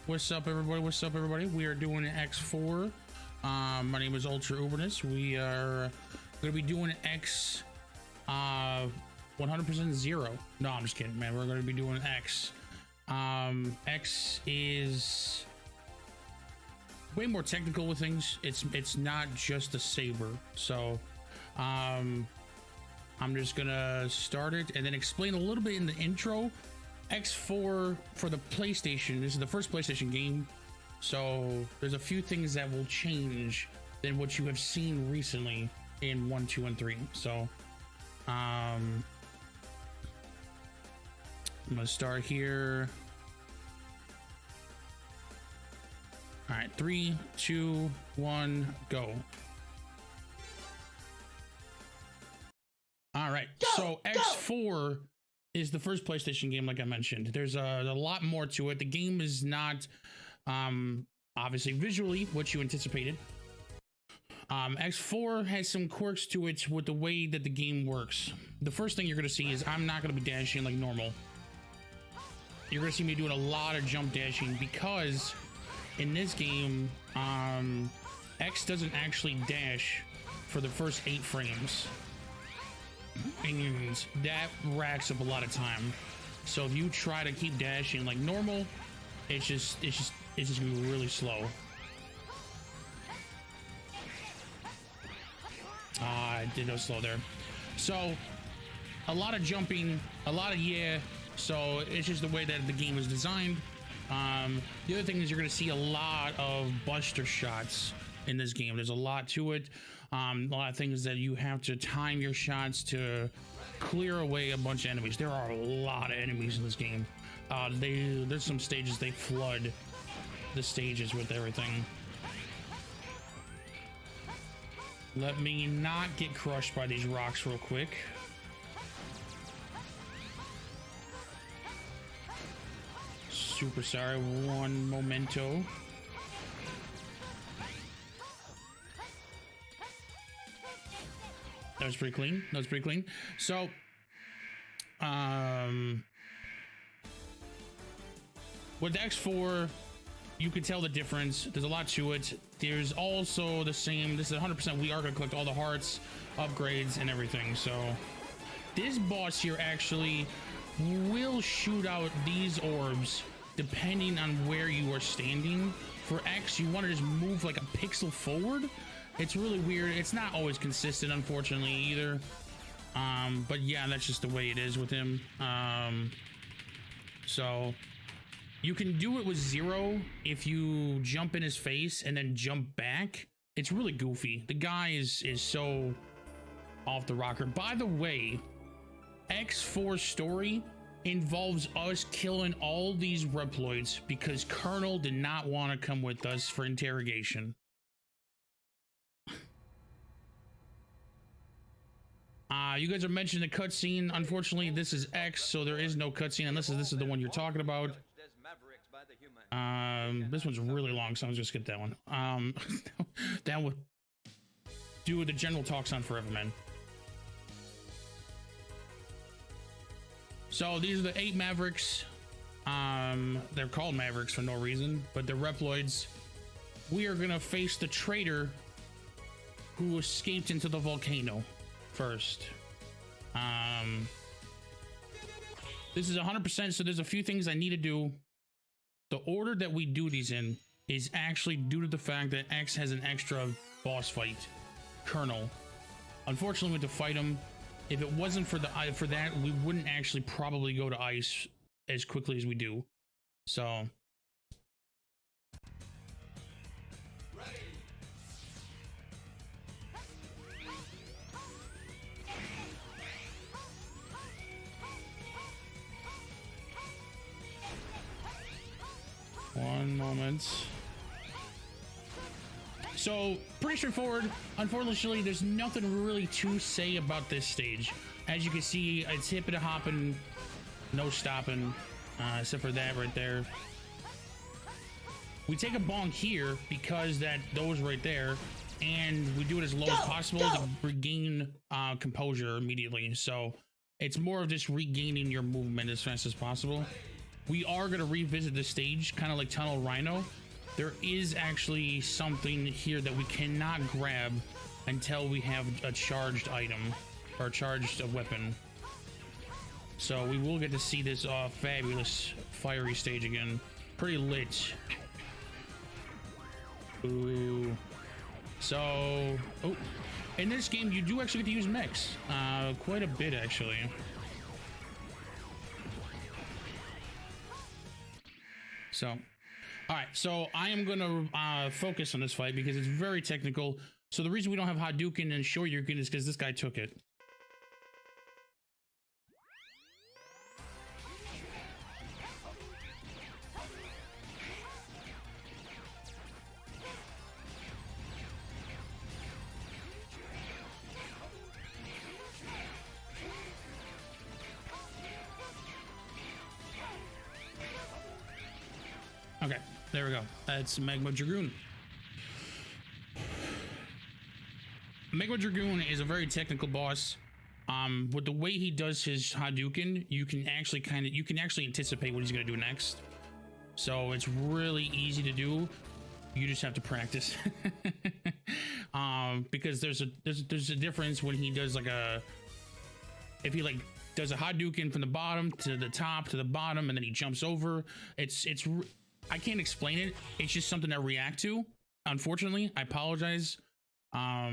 What's up, everybody? What's up, everybody? We are doing X4. My name is Ultrauberness. We are going to be doing X 100% zero. No, I'm just kidding, man. We're going to be doing X. X is way more technical with things. It's not just a saber. So I'm just gonna start it and then explain a little bit in the intro. X4 for the PlayStation. This is the first PlayStation game, so there's a few things that will change than what you have seen recently in 1, 2, and 3. So I'm gonna start here. All right, 3, 2, 1, go. All right, so X4 is the first PlayStation game, like I mentioned. There's a lot more to it. The game is not obviously visually what you anticipated. X4 has some quirks to it with the way that the game works. The first thing you're going to see is I'm not going to be dashing like normal. You're going to see me doing a lot of jump dashing because in this game, X doesn't actually dash for the first 8 frames. And that racks up a lot of time. So if you try to keep dashing like normal, it's just gonna be really slow. I did no slow there. So a lot of jumping, a lot of so it's just the way that the game is designed. The other thing is you're gonna see a lot of buster shots in this game. There's a lot to it. A lot of things that you have to time your shots to clear away a bunch of enemies. There are a lot of enemies in this game. There's some stages they flood the stages with everything. Let me not get crushed by these rocks real quick. Super sorry, one momento. That was pretty clean. That was pretty clean. So, with X4, you can tell the difference. There's a lot to it. There's also the same. This is 100%. We are going to collect all the hearts, upgrades, and everything. So, this boss here actually will shoot out these orbs depending on where you are standing. For X, you want to just move like a pixel forward. It's really weird. It's not always consistent, unfortunately, either. But yeah, that's just the way it is with him. So you can do it with 0 if you jump in his face and then jump back. It's really goofy. The guy is so off the rocker. By the way, X4 story involves us killing all these Reploids because Colonel did not want to come with us for interrogation. You guys are mentioning the cutscene. Unfortunately, this is X, so there is no cutscene unless this is the one you're talking about. This one's really long, so I'm just skip that one. That would do the general talks on forever, man. So these are the 8 Mavericks. They're called Mavericks for no reason, but they're Reploids. We are gonna face the traitor who escaped into the volcano first. This is 100%, so there's a few things I need to do. The order that we do these in is actually due to the fact that X has an extra boss fight, Colonel. Unfortunately, we have to fight him. If it wasn't for that, we wouldn't actually probably go to ice as quickly as we do. So one moment. So pretty straightforward. Unfortunately, there's nothing really to say about this stage. As you can see, it's hipping and hopping, no stopping, except for that right there. We take a bonk here because those right there, and we do it as low as possible to regain composure immediately. So it's more of just regaining your movement as fast as possible. we are going to revisit the stage, kind of like Tunnel Rhino. There is actually something here that we cannot grab until we have a charged item or charged a weapon. So we will get to see this fabulous fiery stage again. Pretty lit. Ooh. So, oh, in this game you do actually get to use mechs, quite a bit actually. So, all right, so I am gonna focus on this fight because it's very technical. So the reason we don't have Hadouken and Shoryuken is because this guy took it. Okay, there we go. That's Magma Dragoon. Magma Dragoon is a very technical boss. With the way he does his Hadouken, you can actually anticipate what he's gonna do next. So it's really easy to do. You just have to practice. Because there's a difference when he does like if he like does a Hadouken from the bottom to the top to the bottom and then he jumps over. I can't explain it. It's just something I react to. Unfortunately, I apologize. But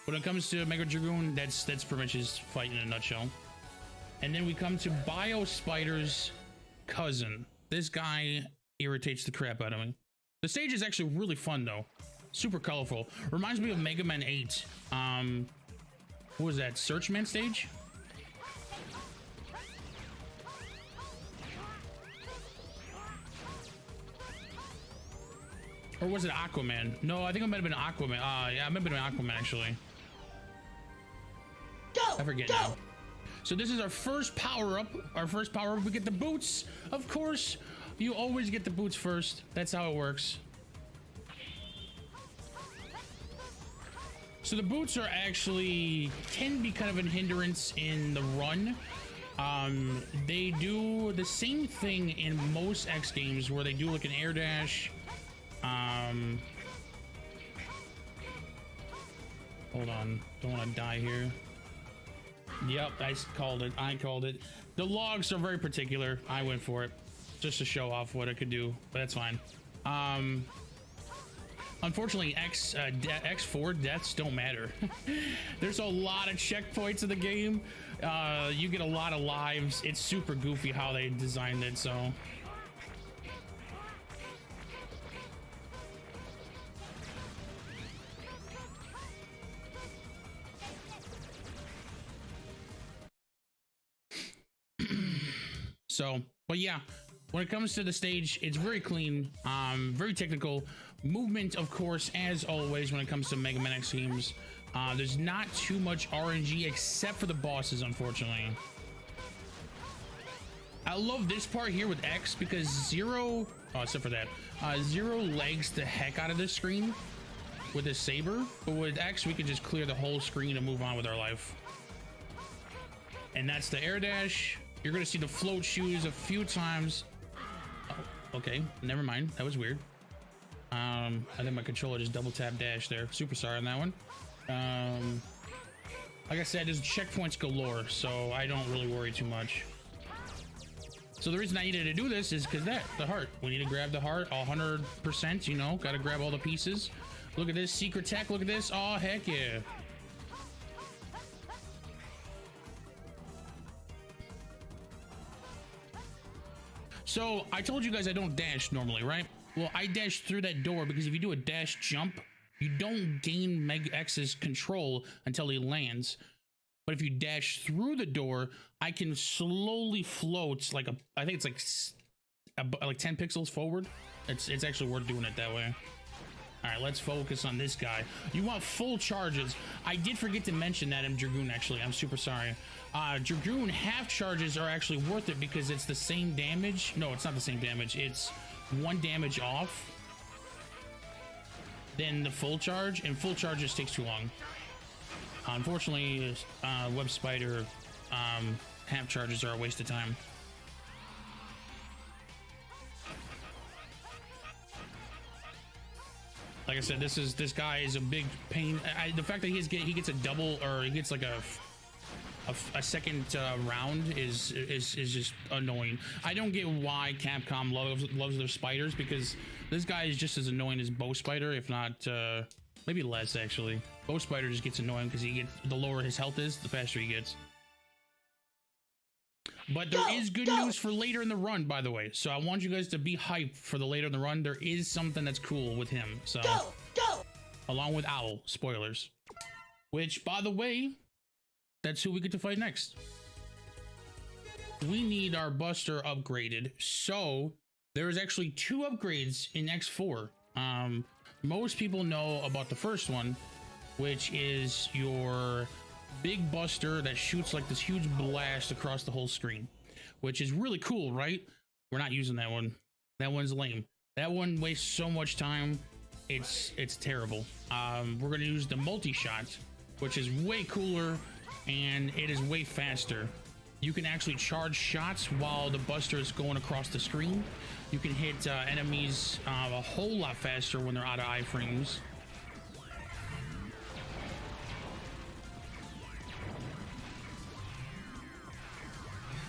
when it comes to Mega Dragoon, that's pretty much his fight in a nutshell. And then we come to Bio Spider's cousin. This guy irritates the crap out of me. The stage is actually really fun though. Super colorful. Reminds me of Mega Man 8. What was that? Searchman stage? Or was it Aquaman? No, I think it might have been Aquaman. Yeah, it might have been Aquaman actually. Go, I forget go. now. So this is our first power-up. Our first power-up, we get the boots. Of course, you always get the boots first. That's how it works. So the boots are actually can be kind of a hindrance in the run. They do the same thing in most X games where they do like an air dash. Hold on, don't want to die here. Yep, I called it. The logs are very particular. I went for it just to show off what I could do, but that's fine. Unfortunately, X4 deaths don't matter. There's a lot of checkpoints in the game. You get a lot of lives. It's super goofy how they designed it, so. But yeah, when it comes to the stage, it's very clean, very technical. Movement, of course, as always, when it comes to Mega Man X games. There's not too much RNG except for the bosses, unfortunately. I love this part here with X because except for that, Zero legs the heck out of this screen with his saber. But with X, we can just clear the whole screen and move on with our life. And that's the air dash. You're gonna see the float shoes a few times. Oh, okay, never mind. That was weird. I think my controller just double tap dash there. Super sorry on that one. Like I said, there's checkpoints galore, so I don't really worry too much. So the reason I needed to do this is because the heart. We need to grab the heart 100%, you know, gotta grab all the pieces. Look at this secret tech, look at this. Oh, heck yeah. So I told you guys I don't dash normally, right? Well, I dash through that door because if you do a dash jump, you don't gain Meg X's control until he lands. But if you dash through the door, I can slowly float like I think it's like 10 pixels forward. It's actually worth doing it that way. All right, let's focus on this guy. You want full charges. I did forget to mention that in Dragoon, actually. I'm super sorry. Dragoon half charges are actually worth it because it's the same damage. No, it's not the same damage. It's 1 damage off than the full charge, and full charge just takes too long. Unfortunately, Web Spider half charges are a waste of time. Like I said, this guy is a big pain. The fact that he gets a double, or he gets like a second round is just annoying. I don't get why Capcom loves their spiders, because this guy is just as annoying as Bow Spider, if not maybe less actually. Bow Spider just gets annoying because the lower his health is, the faster he gets. But there is good news for later in the run, by the way. So I want you guys to be hyped for the later in the run. There is something that's cool with him. So along with Owl, spoilers. Which, by the way, that's who we get to fight next. We need our Buster upgraded. So there's actually 2 upgrades in X4. Most people know about the first one, which is your big Buster that shoots like this huge blast across the whole screen, which is really cool, right? We're not using that one. That one's lame. That one wastes so much time. It's terrible. We're gonna use the multi-shot, which is way cooler and it is way faster. You can actually charge shots while the Buster is going across the screen. You can hit enemies a whole lot faster when they're out of iframes.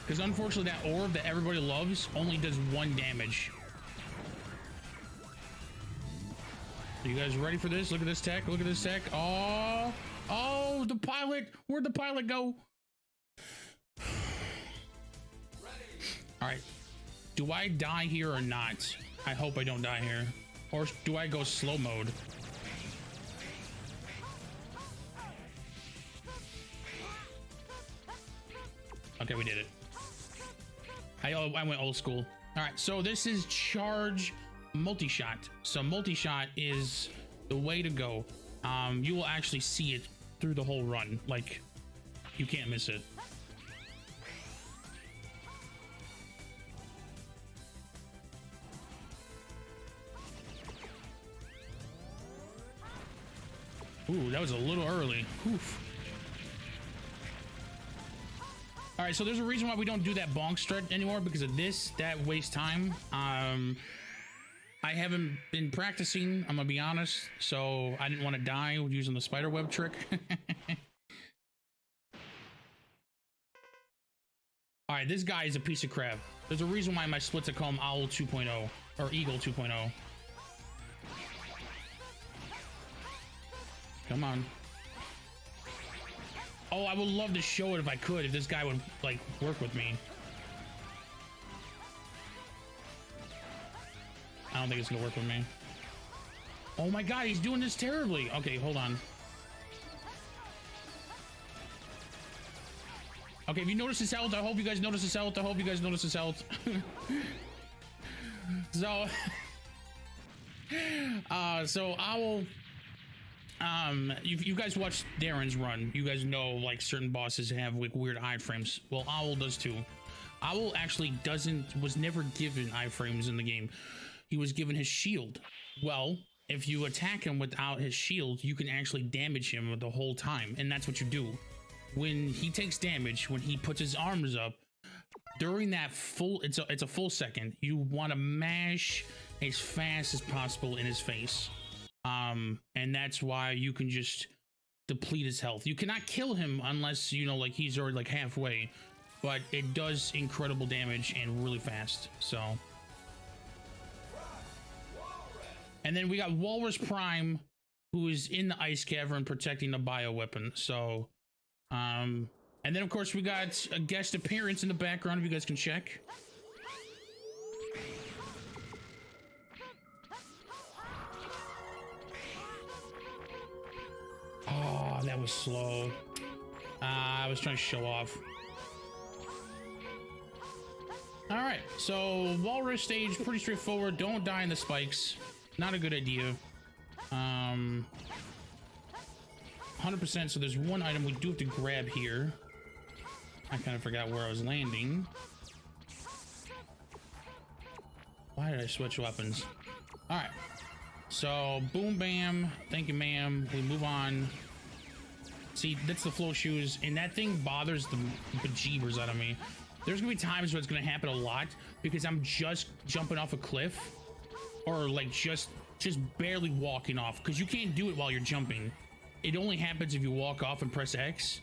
Because unfortunately that orb that everybody loves only does 1 damage. Are you guys ready for this? Look at this tech. Look at this tech. Oh, the pilot. Where'd the pilot go? All right. Do I die here or not? I hope I don't die here. Or do I go slow mode? Okay, we did it. I went old school. All right, so this is charge multi-shot. So multi-shot is the way to go. You will actually see it through the whole run. Like, you can't miss it. Ooh, that was a little early. Oof. All right, so there's a reason why we don't do that bonk strut anymore, because of this. That wastes time. I haven't been practicing, I'm gonna be honest, so I didn't want to die using the spider web trick. All right, this guy is a piece of crap. There's a reason why my splits are called Owl 2.0 or Eagle 2.0. Come on. Oh, I would love to show it if I could, if this guy would, like, work with me. I don't think it's gonna work with me. Oh my god, he's doing this terribly. Okay, hold on. Okay, if you notice his health, I hope you guys notice his health. I hope you guys notice his health. So... so Owl... you guys watch Darren's run. You guys know, like, certain bosses have like weird iframes. Well, Owl does too. Owl actually was never given iframes in the game. He was given his shield. Well, if you attack him without his shield, you can actually damage him the whole time, and that's what you do. When he takes damage, when he puts his arms up, during that it's a full second, you want to mash as fast as possible in his face. And that's why you can just deplete his health. You cannot kill him unless, you know, like, he's already like halfway, but it does incredible damage and really fast. So, and then we got Walrus Prime, who is in the ice cavern protecting the bioweapon. So, and then of course we got a guest appearance in the background, if you guys can check. Oh, that was slow. I was trying to show off. All right, so Walrus stage, pretty straightforward. Don't die in the spikes. Not a good idea. 100%. So there's one item we do have to grab here. I kind of forgot where I was landing. Why did I switch weapons? All right. So boom, bam. Thank you, ma'am. We move on. See, that's the flow shoes, and that thing bothers the bejeebers out of me. There's gonna be times where it's gonna happen a lot because I'm just jumping off a cliff, or like just barely walking off, because you can't do it while you're jumping. It only happens if you walk off and press X.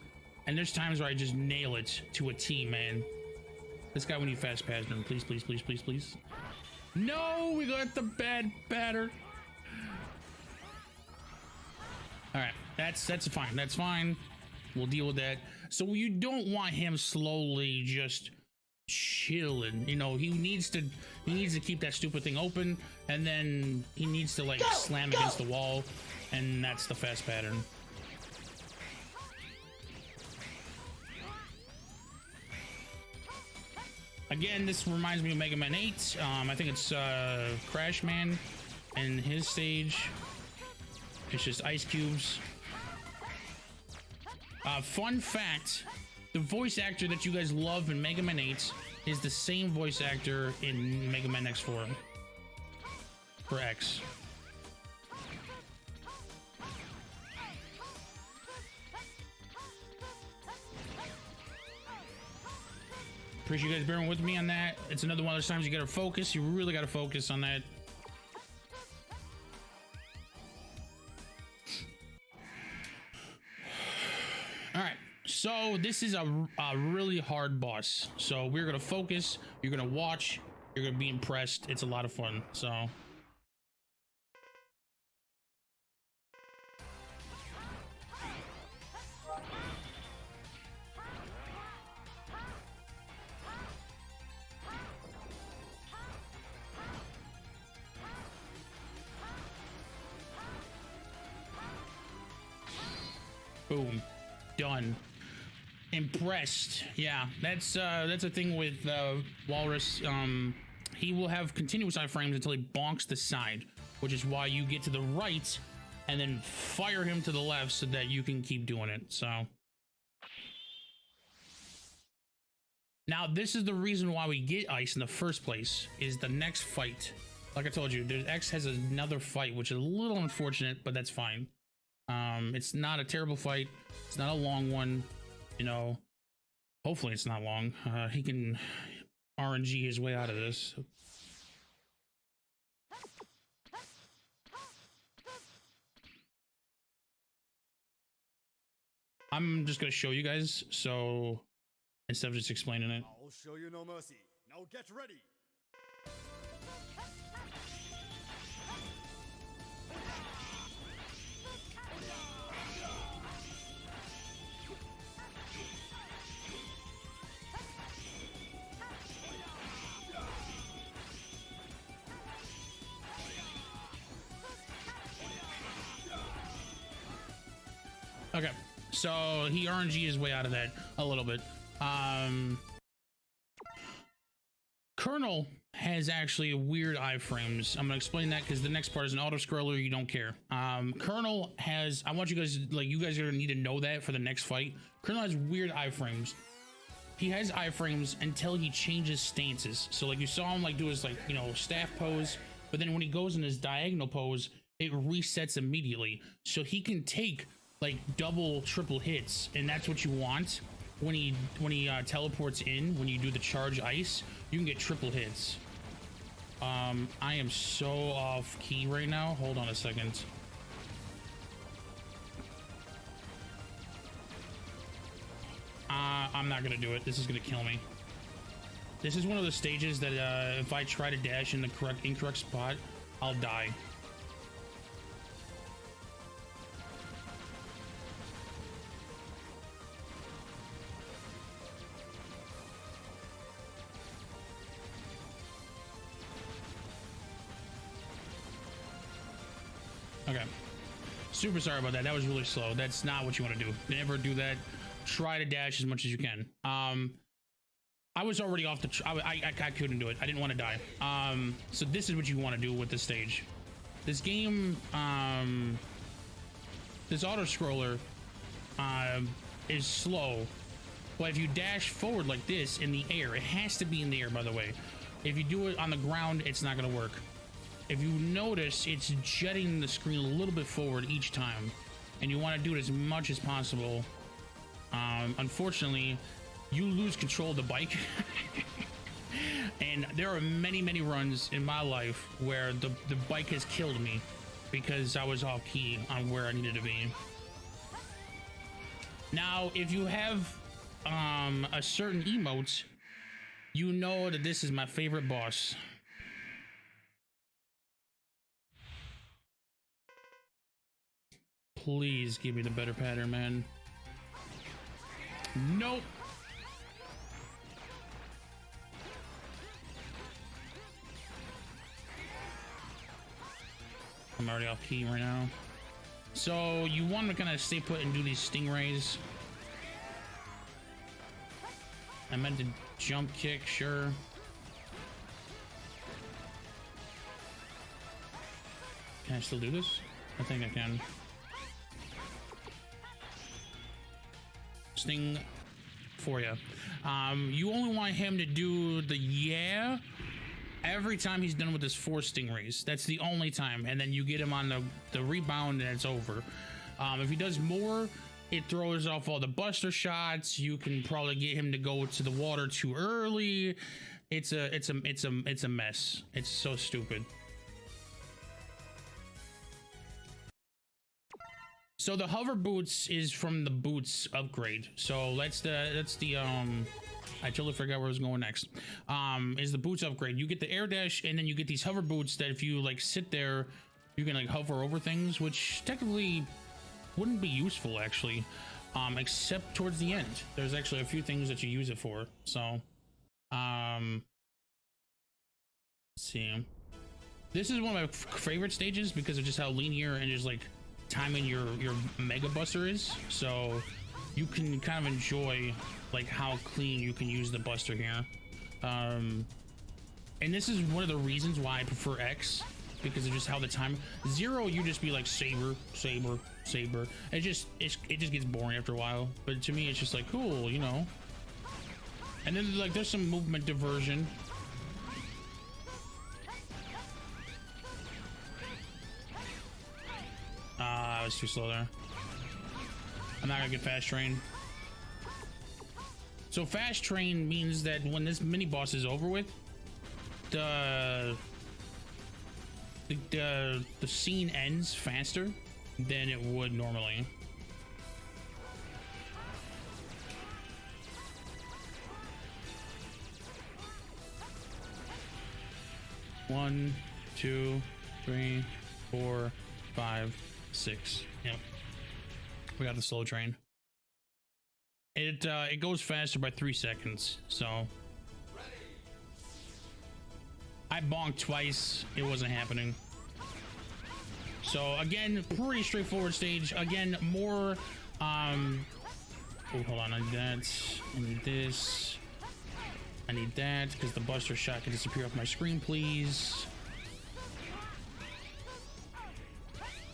And there's times where I just nail it to a T, man. This guy, we need fast pattern. Please, please, please, please, please. No, we got the bad batter. All right, that's fine. That's fine. We'll deal with that. So you don't want him slowly just chilling. You know, he needs to keep that stupid thing open, and then he needs to like slam against the wall, and that's the fast pattern. Again, this reminds me of Mega Man 8. I think it's Crash Man and his stage. It's just ice cubes. Fun fact, the voice actor that you guys love in Mega Man 8 is the same voice actor in Mega Man X4 for X. Appreciate you guys bearing with me on that. It's another one of those times you gotta focus. You really gotta focus on that. All right, so this is a really hard boss. So we're gonna focus. You're gonna watch. You're gonna be impressed. It's a lot of fun. So. Boom, done. Impressed. Yeah, that's a thing with Walrus. He will have continuous iframes until he bonks the side, which is why you get to the right and then fire him to the left so that you can keep doing it. So now this is the reason why we get ice in the first place, is the next fight. Like I told you, X has another fight, which is a little unfortunate, but that's fine. It's not a terrible fight. It's not a long one, you know. Hopefully it's not long. He can RNG his way out of this. I'm just gonna show you guys, so instead of just explaining it. I'll show you no mercy. Now get ready. Okay, so he RNG his way out of that a little bit. Colonel has actually weird iframes. I'm gonna explain that because the next part is an auto scroller. You don't care. Colonel has, I want you guys, like, you guys are gonna need to know that for the next fight. Colonel has weird iframes. He has iframes until he changes stances. So like you saw him like do his, like, you know, staff pose, but then when he goes in his diagonal pose, it resets immediately. So he can take like double, triple hits, and that's what you want when he teleports in. When you do the charge ice, you can get triple hits. I am so off key right now. Hold on a second. I'm not gonna do it. This is gonna kill me. This is one of the stages that if I try to dash in the incorrect spot, I'll die. Okay, super sorry about that. That was really slow. That's not what you want to do. Never do that. Try to dash as much as you can. I was already off the I couldn't do it. I didn't want to die. So this is what you want to do with this stage. This game, this auto scroller is slow, but if you dash forward like this in the air, it has to be in the air, by the way. If you do it on the ground, it's not going to work. If you notice, it's jetting the screen a little bit forward each time, and you want to do it as much as possible Unfortunately, you lose control of the bike. And there are many runs in my life where the bike has killed me because I was off key on where I needed to be. Now, if you have a certain emote, you know that this is my favorite boss. Please give me the better pattern, man. Nope. I'm already off key right now. So you want to kind of stay put and do these stingrays. I meant to jump kick, sure. Can I still do this? I think I can. Sting for you. You only want him to do the every time he's done with his 4 stingrays. That's the only time, and then you get him on the rebound and it's over. If he does more, it throws off all the buster shots. You can probably get him to go to the water too early. It's a mess. It's so stupid. So the hover boots is from the boots upgrade. So that's the I totally forgot where I was going next. Is the boots upgrade. You get the air dash, and then you get these hover boots that if you like sit there, you can like hover over things, which technically wouldn't be useful actually, except towards the end. There's actually a few things that you use it for. So let's see. This is one of my favorite stages because of just how linear and just like timing your mega buster is. So you can kind of enjoy like how clean you can use the buster here. And this is one of the reasons why I prefer X, because of just how the time. 0, you just be like saber. It just gets boring after a while. But to me, it's just like cool, you know. And then like there's some movement diversion. I was too slow there. I'm not gonna get fast train. So fast train means that when this mini boss is over with, the scene ends faster than it would normally. One, 2, 3, 4, 5, 6. Yep. We got the slow train. It goes faster by 3 seconds, so I bonked twice. It wasn't happening. So again, pretty straightforward stage. Again, more oh, hold on, I need that. I need this. I need that because the buster shot can disappear off my screen, please.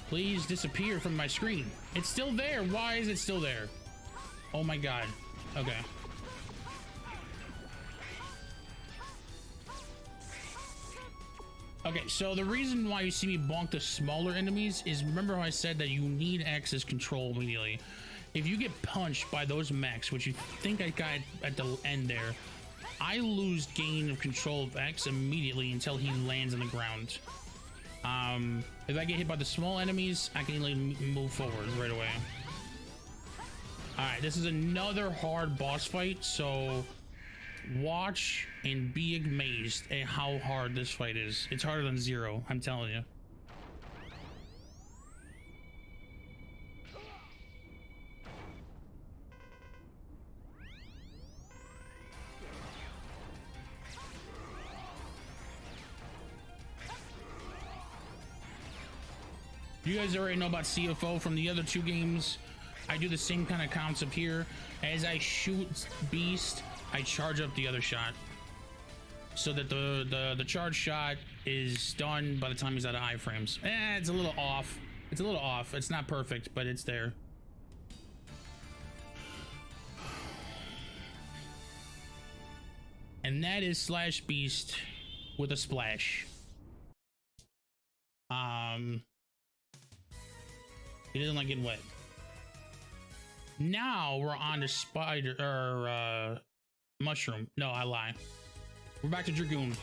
Please disappear from my screen. It's still there. Why is it still there? Oh my god. Okay. Okay, so the reason why you see me bonk the smaller enemies is, remember how I said that you need X's control immediately. If you get punched by those mechs, which you think I got at the end there, I lose gain of control of X immediately until he lands on the ground. If I get hit by the small enemies, I can like move forward right away. All right, this is another hard boss fight, so watch and be amazed at how hard this fight is. It's harder than 0, I'm telling you. You guys already know about CFO from the other 2 games. I do the same kind of concept here. As I shoot Beast, I charge up the other shot, so that the charge shot is done by the time he's out of iframes. It's a little off. It's a little off. It's not perfect, but it's there. And that is Slash Beast with a splash. He doesn't like getting wet. Now we're on to spider or mushroom. No, I lie. We're back to Dragoon.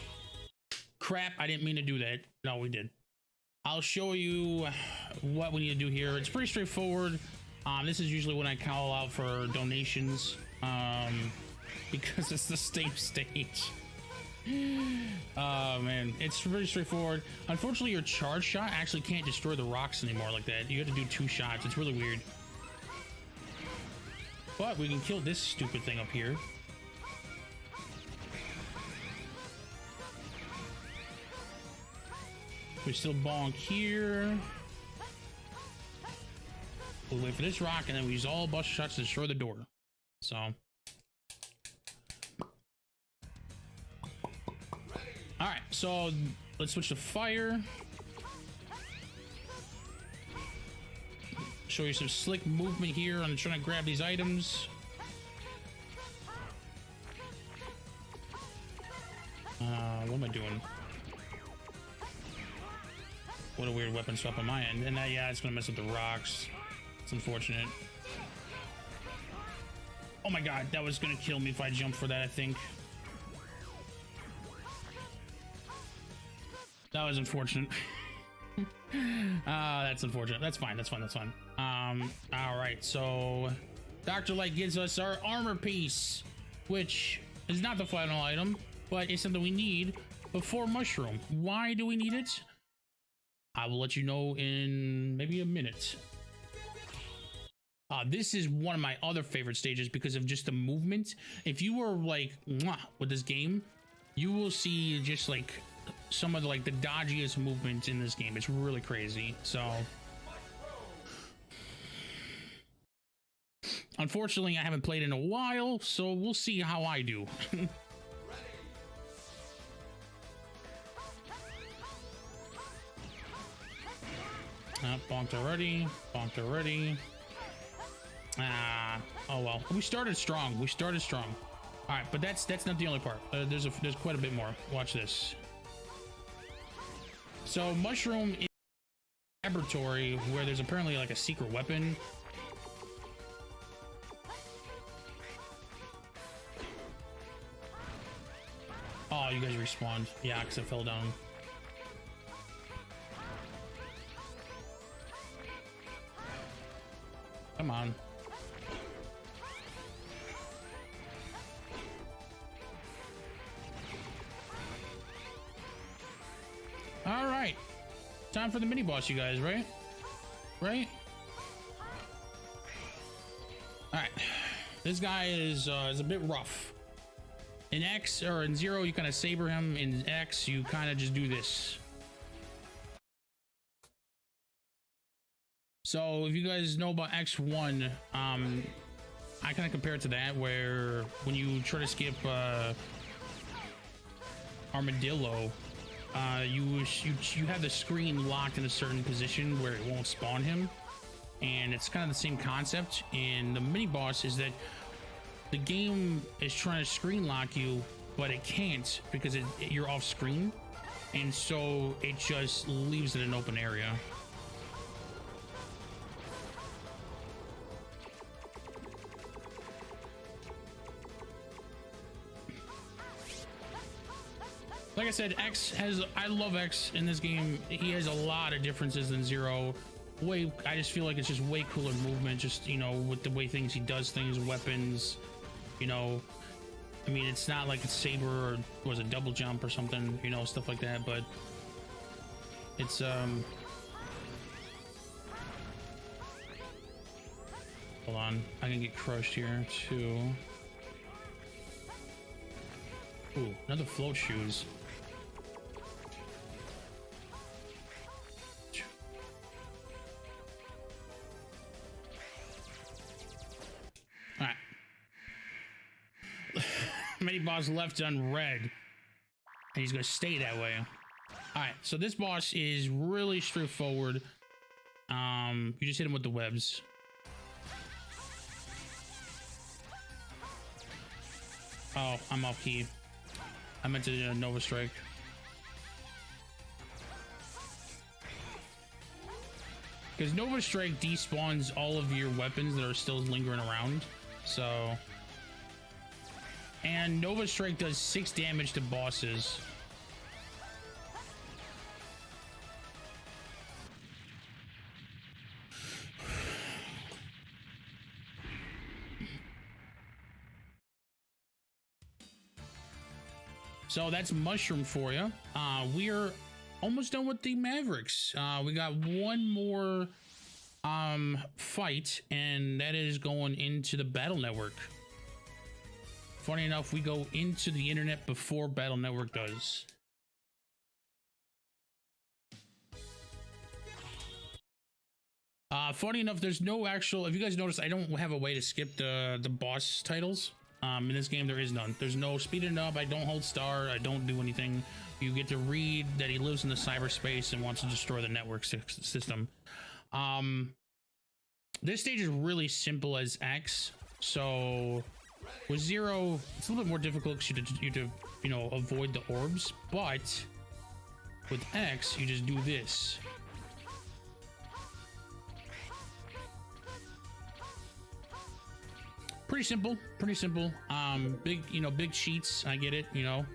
Crap, I didn't mean to do that. No, we did. I'll show you what we need to do here. It's pretty straightforward. This is usually when I call out for donations, because it's the same stage. Oh man, it's really straightforward. Unfortunately, your charge shot actually can't destroy the rocks anymore like that. You have to do 2 shots. It's really weird. But we can kill this stupid thing up here. We still bonk here. We'll wait for this rock, and then we use all buster shots to destroy the door. So. Alright, so let's switch to fire. Show you some slick movement here. I'm trying to grab these items. What am I doing? What a weird weapon swap on my end. And yeah, it's gonna mess with the rocks. It's unfortunate. Oh my god, that was gonna kill me if I jumped for that, I think. That was unfortunate. That's unfortunate. That's fine. That's fine. That's fine. All right. So Dr. Light gives us our armor piece, which is not the final item, but it's something we need before mushroom. Why do we need it? I will let you know in maybe a minute. This is one of my other favorite stages because of just the movement. If you were like with this game, you will see just like some of the the dodgiest movements in this game. It's really crazy. So unfortunately I haven't played in a while, so we'll see how I do. Bonked already. Bonked already. Oh well, we started strong. All right, but that's not the only part. There's quite a bit more. Watch this. So mushroom is a laboratory where there's apparently like a secret weapon. Oh, you guys respawned. Yeah, because I fell down. Come on. All right, time for the mini boss, you guys. Right? All right, this guy is a bit rough. In X or in Zero, you kind of saber him. In X, you kind of just do this. So if you guys know about X1, I kind of compare it to that, where when you try to skip Armadillo, you have the screen locked in a certain position where it won't spawn him, and it's kind of the same concept. And the mini boss is that the game is trying to screen lock you, but it can't because you're off screen, and so it just leaves it in an open area. Like I said, I love X in this game. He has a lot of differences than Zero. I just feel like it's just way cooler movement, just, you know, with the way he does things, weapons, you know. I mean, it's not like a saber or was a double jump or something, you know, stuff like that, but it's hold on, I can get crushed here too. Ooh, another float shoes. All right. Mini boss left unread, and he's gonna stay that way. All right, so this boss is really straightforward. You just hit him with the webs. Oh, I'm off key. I meant to do a Nova Strike. because Nova Strike despawns all of your weapons that are still lingering around. So, and Nova Strike does 6 damage to bosses. So that's Mushroom for you. We're almost done with the Mavericks. We got one more fight, and that is going into the Battle Network. Funny enough, we go into the internet before Battle Network does. Funny enough, there's no actual, if you guys notice, I don't have a way to skip the boss titles. In this game, there is none. There's no speeding up. I don't hold star. I don't do anything. You get to read that he lives in the cyberspace and wants to destroy the network system. This stage is really simple as X. So with 0, it's a little bit more difficult because you know, avoid the orbs. But with X, you just do this. Pretty simple, pretty simple. Big, you know, big cheats. I get it, you know.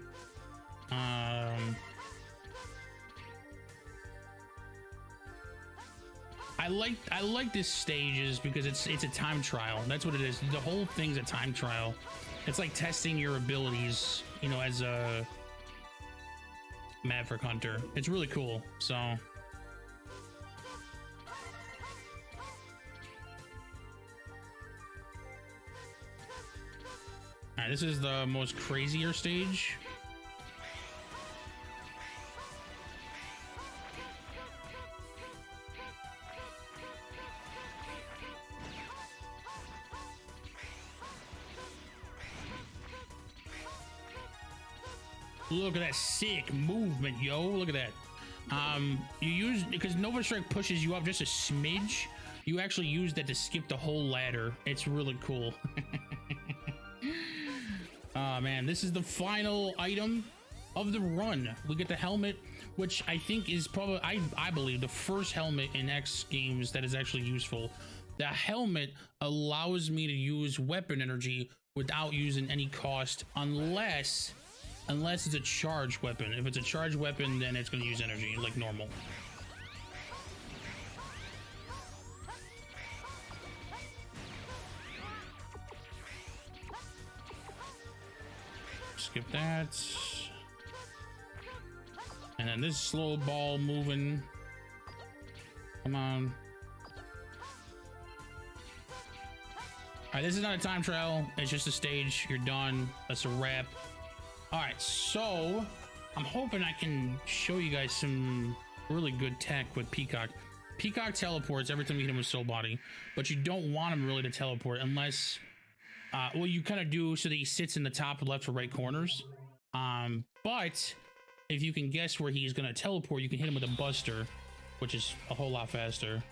I like this stages because it's a time trial. That's what it is. The whole thing's a time trial. It's like testing your abilities, you know, as a Maverick Hunter. It's really cool. So alright, this is the most crazier stage. Look at that sick movement, yo. Look at that. You use, because Nova Strike pushes you up just a smidge, you actually use that to skip the whole ladder. It's really cool. Oh man, this is the final item of the run. We get the helmet, which I think is probably, I believe, the first helmet in X games that is actually useful. The helmet allows me to use weapon energy without using any cost, unless it's a charged weapon. If it's a charged weapon, then it's going to use energy like normal. Skip that. And then this slow ball moving. Come on. All right, this is not a time trial. It's just a stage. You're done. That's a wrap. All right, so I'm hoping I can show you guys some really good tech with Peacock. Peacock teleports every time you hit him with Soul Body, but you don't want him really to teleport unless, well, you kind of do so that he sits in the top left or right corners. But if you can guess where he's going to teleport, you can hit him with a Buster, which is a whole lot faster.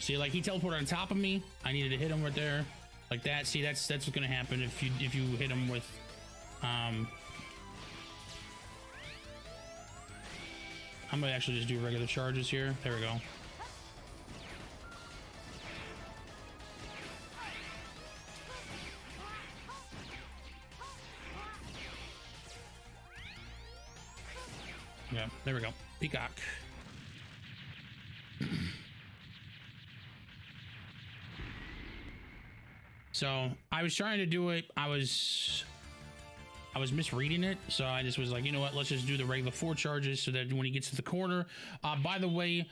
See, like he teleported on top of me. I needed to hit him right there. Like that. See, that's what's gonna happen if you hit him with I'm gonna actually just do regular charges here. There we go. Yeah, there we go. Peacock. So I was trying to do it. I was misreading it. So I just was like, you know what? Let's just do the regular 4 charges so that when he gets to the corner. By the way,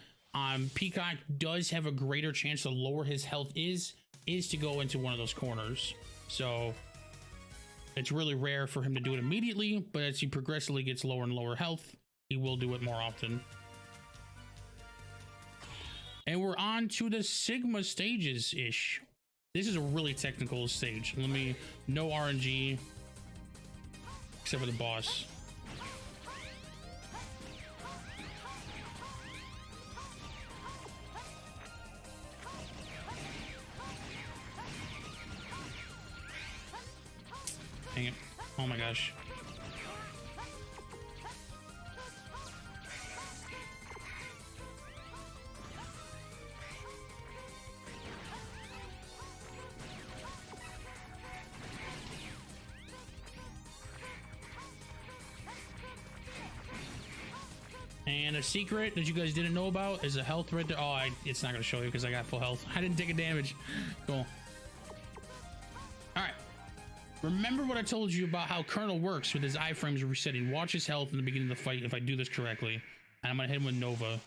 Peacock does have a greater chance the lower his health is to go into one of those corners. So it's really rare for him to do it immediately, but as he progressively gets lower and lower health, he will do it more often. And we're on to the Sigma stages-ish. This is a really technical stage. No RNG, except for the boss. Dang it. Oh my gosh. And a secret that you guys didn't know about is a health right there. Oh, it's not gonna show you because I got full health. I didn't take a damage. Cool. All right. Remember what I told you about how Colonel works with his iframes resetting. Watch his health in the beginning of the fight if I do this correctly. And I'm gonna hit him with Nova.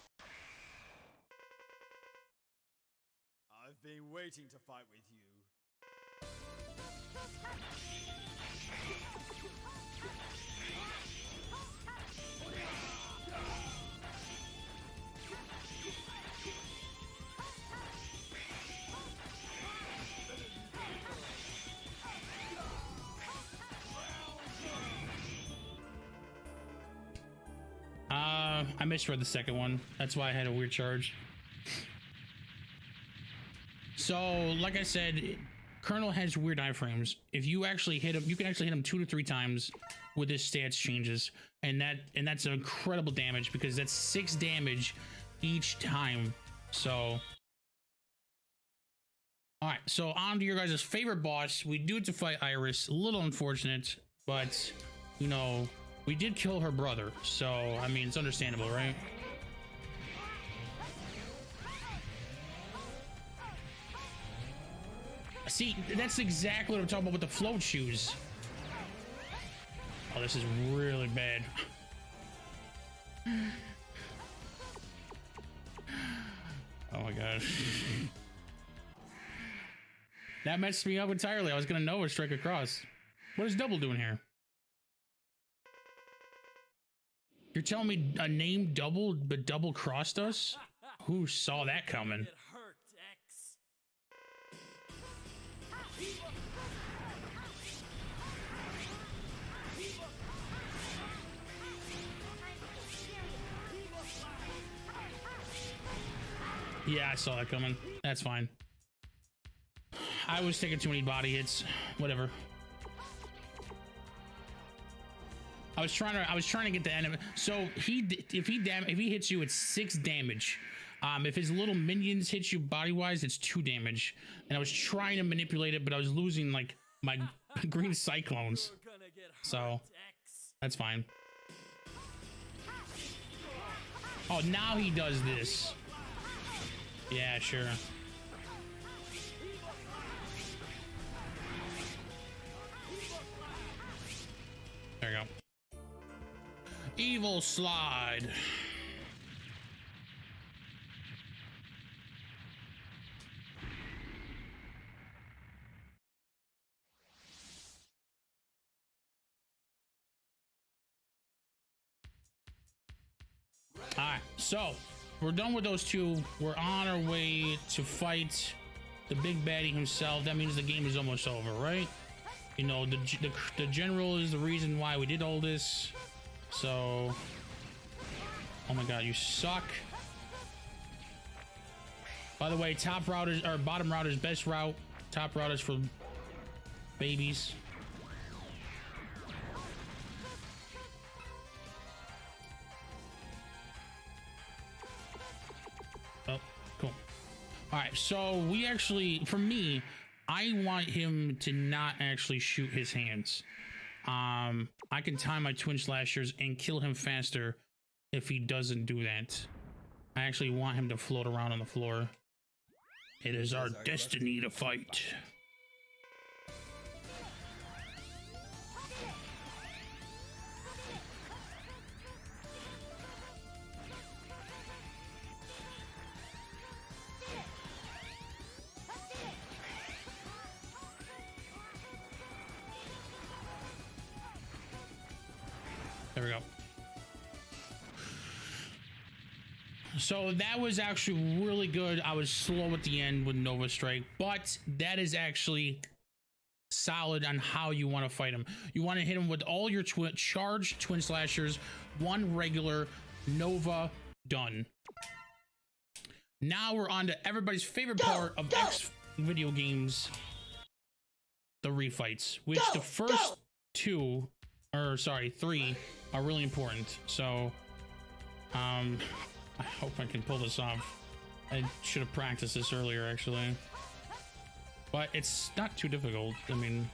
I've been waiting to fight with you. I misread the second one. That's why I had a weird charge. So, like I said, Colonel has weird iframes. If you actually hit him, you can actually hit him 2 to 3 times with his stats changes, and that's an incredible damage because that's 6 damage each time. So, all right. So on to your guys' favorite boss. We do it to fight Iris. A little unfortunate, but you know. We did kill her brother, so, I mean, it's understandable, right? See, that's exactly what I'm talking about with the float shoes. Oh, this is really bad. Oh my gosh. That messed me up entirely. I was gonna Nova strike across. What is Double doing here? You're telling me a name double, but double crossed us? Who saw that coming? It hurt, X. Yeah, I saw that coming. That's fine. I was taking too many body hits. Whatever. I was trying to get the enemy. So if he hits you, it's 6 damage. If his little minions hit you body wise, it's 2 damage. And I was trying to manipulate it, but I was losing like my green cyclones. So that's fine. Oh, now he does this. Yeah, sure. There you go. Evil slide. All right, so we're done with those two. We're on our way to fight the big baddie himself. That means the game is almost over, right? You know, the general is the reason why we did all this. So, oh my god, you suck. By the way, top route is, or bottom route is best route. Top route is for babies. Oh, cool. All right, so we actually, for me, I want him to not actually shoot his hands. I can time my twin slashers and kill him faster if he doesn't do that. I actually want him to float around on the floor. It is our destiny to fight. There we go. So that was actually really good. I was slow at the end with Nova Strike, but that is actually solid on how you want to fight him. You want to hit him with all your charged twin slashers, 1 regular, Nova, done. Now we're on to everybody's favorite part of X video games, the refights, which the first 2, or sorry, 3 are really important. So, I hope I can pull this off. I should have practiced this earlier, actually. But it's not too difficult. I mean...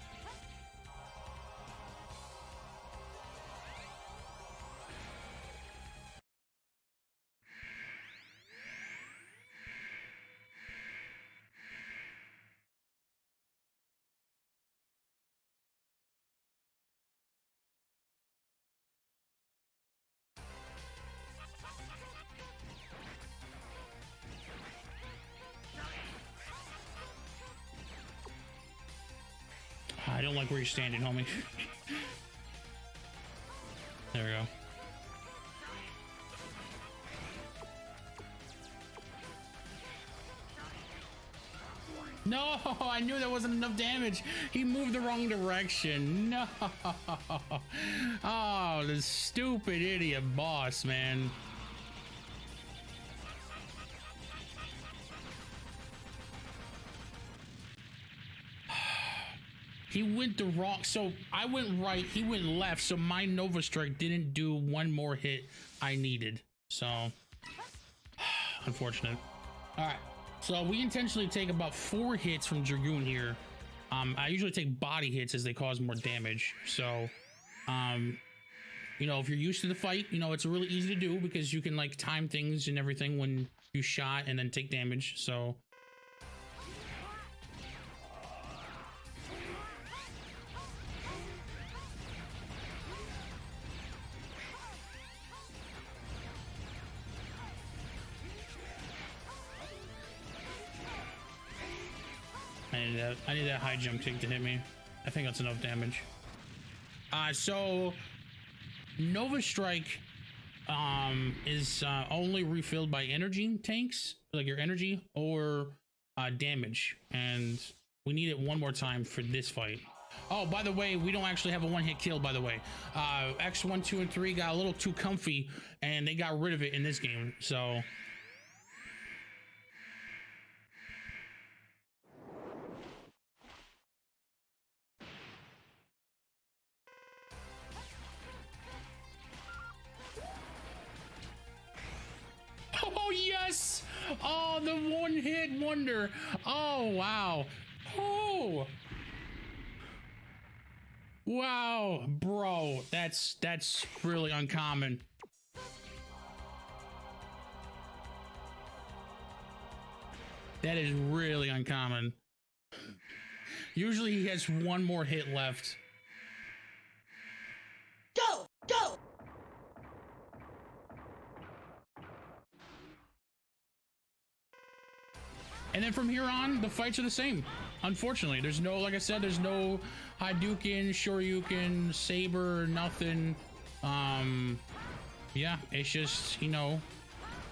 don't like where you're standing, homie. There we go. No, I knew there wasn't enough damage. He moved the wrong direction. No. Oh, the stupid idiot boss, man. He went the wrong, so I went right, he went left, so my Nova Strike didn't do one more hit I needed. So, unfortunate. All right, so we intentionally take about 4 hits from Dragoon here. I usually take body hits as they cause more damage. So, you know, if you're used to the fight, you know, it's really easy to do because you can like time things and everything when you shot and then take damage. So, I need that high jump kick to hit me. I think that's enough damage. So Nova Strike is only refilled by energy tanks, like your energy or damage, and we need it one more time for this fight. Oh, by the way, we don't actually have a one-hit kill, by the way. X1, 2, and 3 got a little too comfy and they got rid of it in this game. So oh yes! Oh, the one-hit wonder. Oh wow. Oh wow, bro, that's really uncommon. That is really uncommon. Usually he has one more hit left. Go! Go! And then from here on, the fights are the same. Unfortunately, there's no, like I said, there's no Hadouken, Shoryuken, Saber, nothing. Yeah, it's just, you know,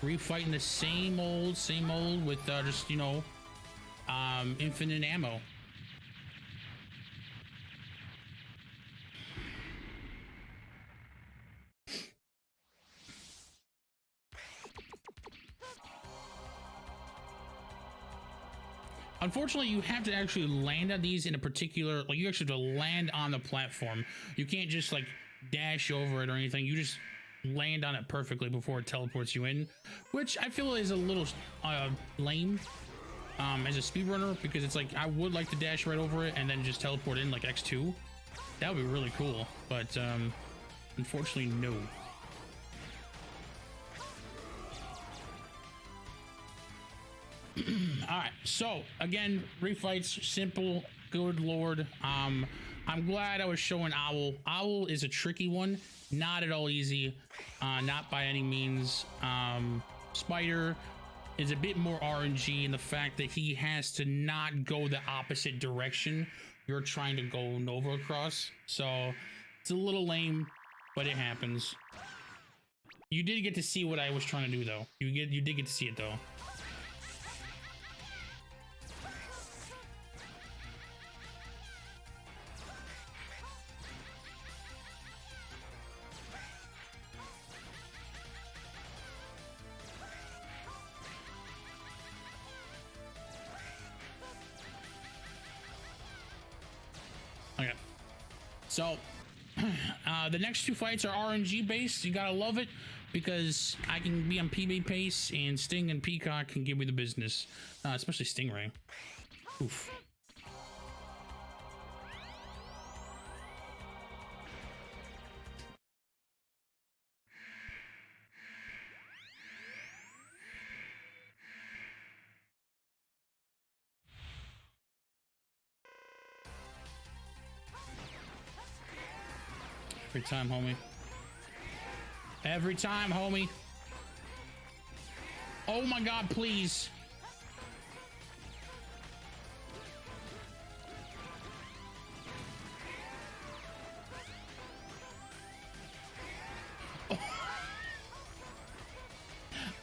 refighting the same old with just, you know, infinite ammo. Unfortunately, you have to actually land on these in a particular, like you actually have to land on the platform. You can't just like dash over it or anything. You just land on it perfectly before it teleports you in, which I feel is a little lame as a speedrunner, because it's like I would like to dash right over it and then just teleport in like X2. That would be really cool, but unfortunately, no. All right, so again, refights, simple, good lord. I'm glad I was showing Owl. Owl is a tricky one, not at all easy, not by any means. Spider is a bit more RNG in the fact that he has to not go the opposite direction you're trying to go Nova across. So it's a little lame, but it happens. You did get to see what I was trying to do, though. You did get to see it, though. Okay, so the next 2 fights are RNG based. You gotta love it, because I can be on PB pace and Sting and Peacock can give me the business, especially Stingray. Oof. Every time, homie. Every time, homie. Oh my god, please.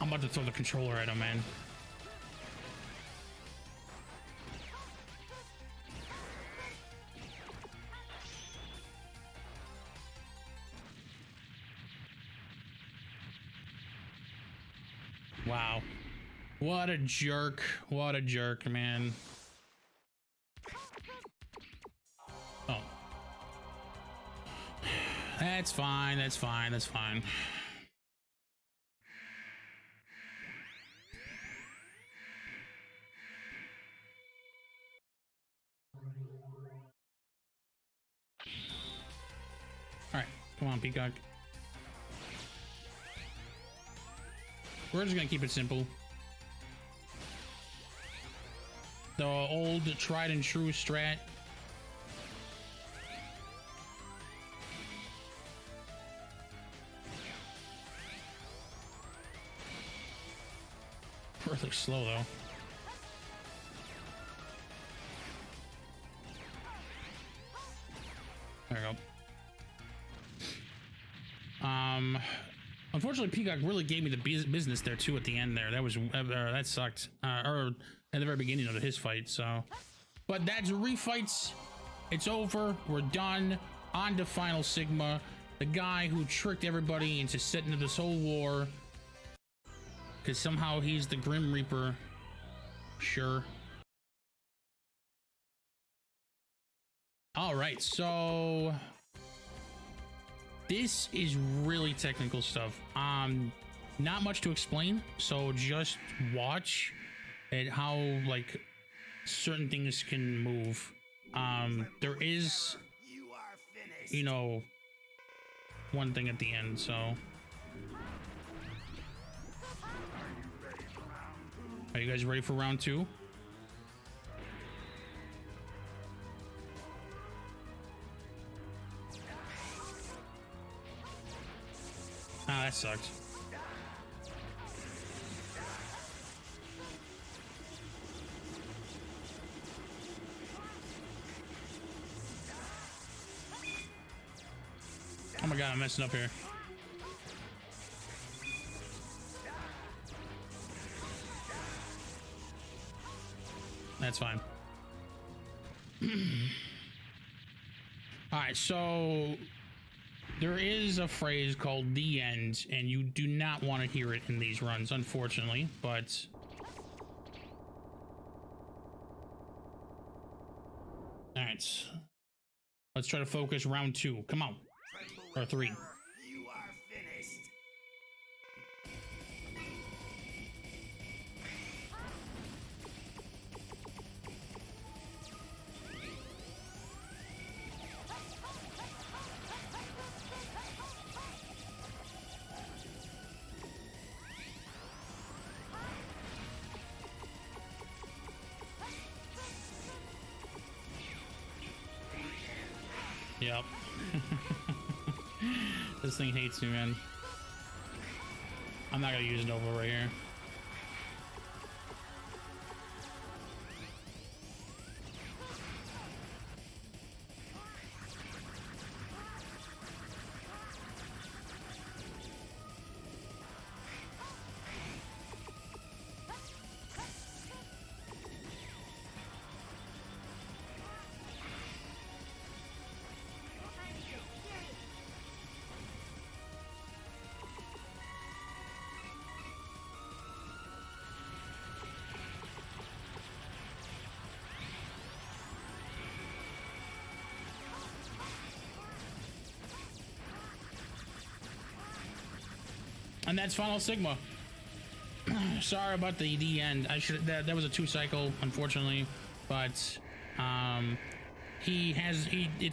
I'm about to throw the controller at him, man. Wow. What a jerk. What a jerk, man. Oh. That's fine. That's fine. That's fine. All right. Come on, Peacock. We're just going to keep it simple. The old tried and true strat. Really slow though. There we go. Unfortunately, Peacock really gave me the business there too at the end there. That was that sucked. Or at the very beginning of his fight. So, but that's refights. It's over. We're done. On to Final Sigma. The guy who tricked everybody into setting up this whole war. Because somehow he's the Grim Reaper. Sure. All right, so this is really technical stuff. Not much to explain, so just watch at how like certain things can move. There is, you know, one thing at the end, so. Are you guys ready for round two? Ah, that sucked. Oh my god, I'm messing up here. That's fine. All right, so there is a phrase called the end, and you do not want to hear it in these runs, unfortunately, but all right, let's try to focus round two. Come on, or three. Yep. This thing hates me, man. I'm not gonna use Nova right here. And that's Final Sigma. Sorry about the end. I should that was a 2-cycle, unfortunately, but it's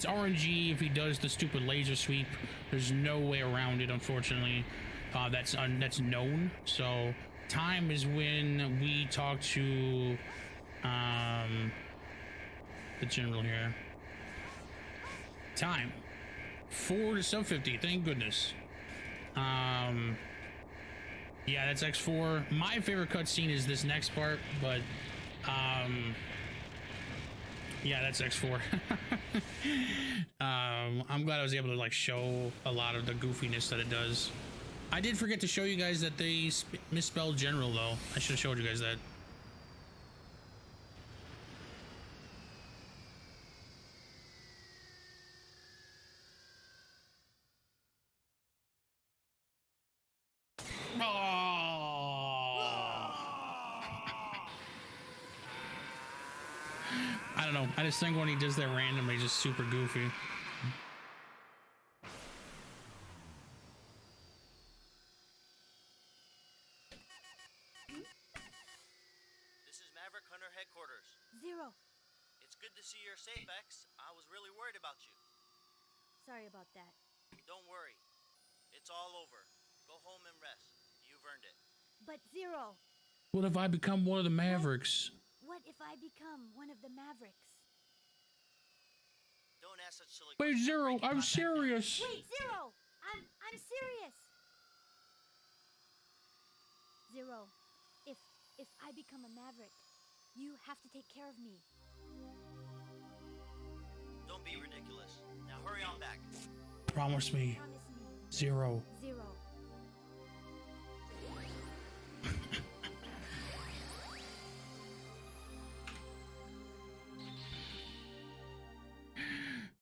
RNG if he does the stupid laser sweep. There's no way around it, unfortunately. That's known. So time is when we talk to the general here. Time 4 to sub 50. Thank goodness. Yeah, that's X4. My favorite cutscene is this next part, but yeah, that's X4. I'm glad I was able to like show a lot of the goofiness that it does. I did forget to show you guys that they misspelled general, though. I should have showed you guys that. I don't know. I just think when he does that randomly, just super goofy. This is Maverick Hunter headquarters. Zero. It's good to see you're safe, X. I was really worried about you. Sorry about that. Don't worry. It's all over. Go home and rest. You've earned it. But Zero, What if I become one of the Mavericks? what if I become one of the Mavericks? Don't ask such silly Wait, questions. Zero, Break your I'm contact now. serious. Wait, Zero! I'm serious. Zero, if I become a Maverick, you have to take care of me. Don't be ridiculous. Now hurry on back. Promise me. Promise me. Zero. Zero.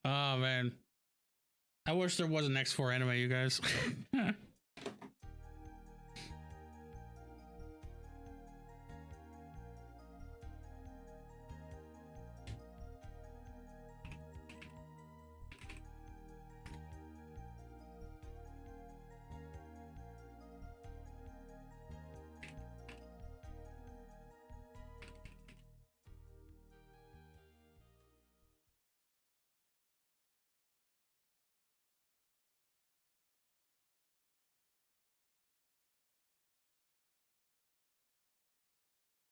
Oh man, I wish there was an X4 anime, you guys.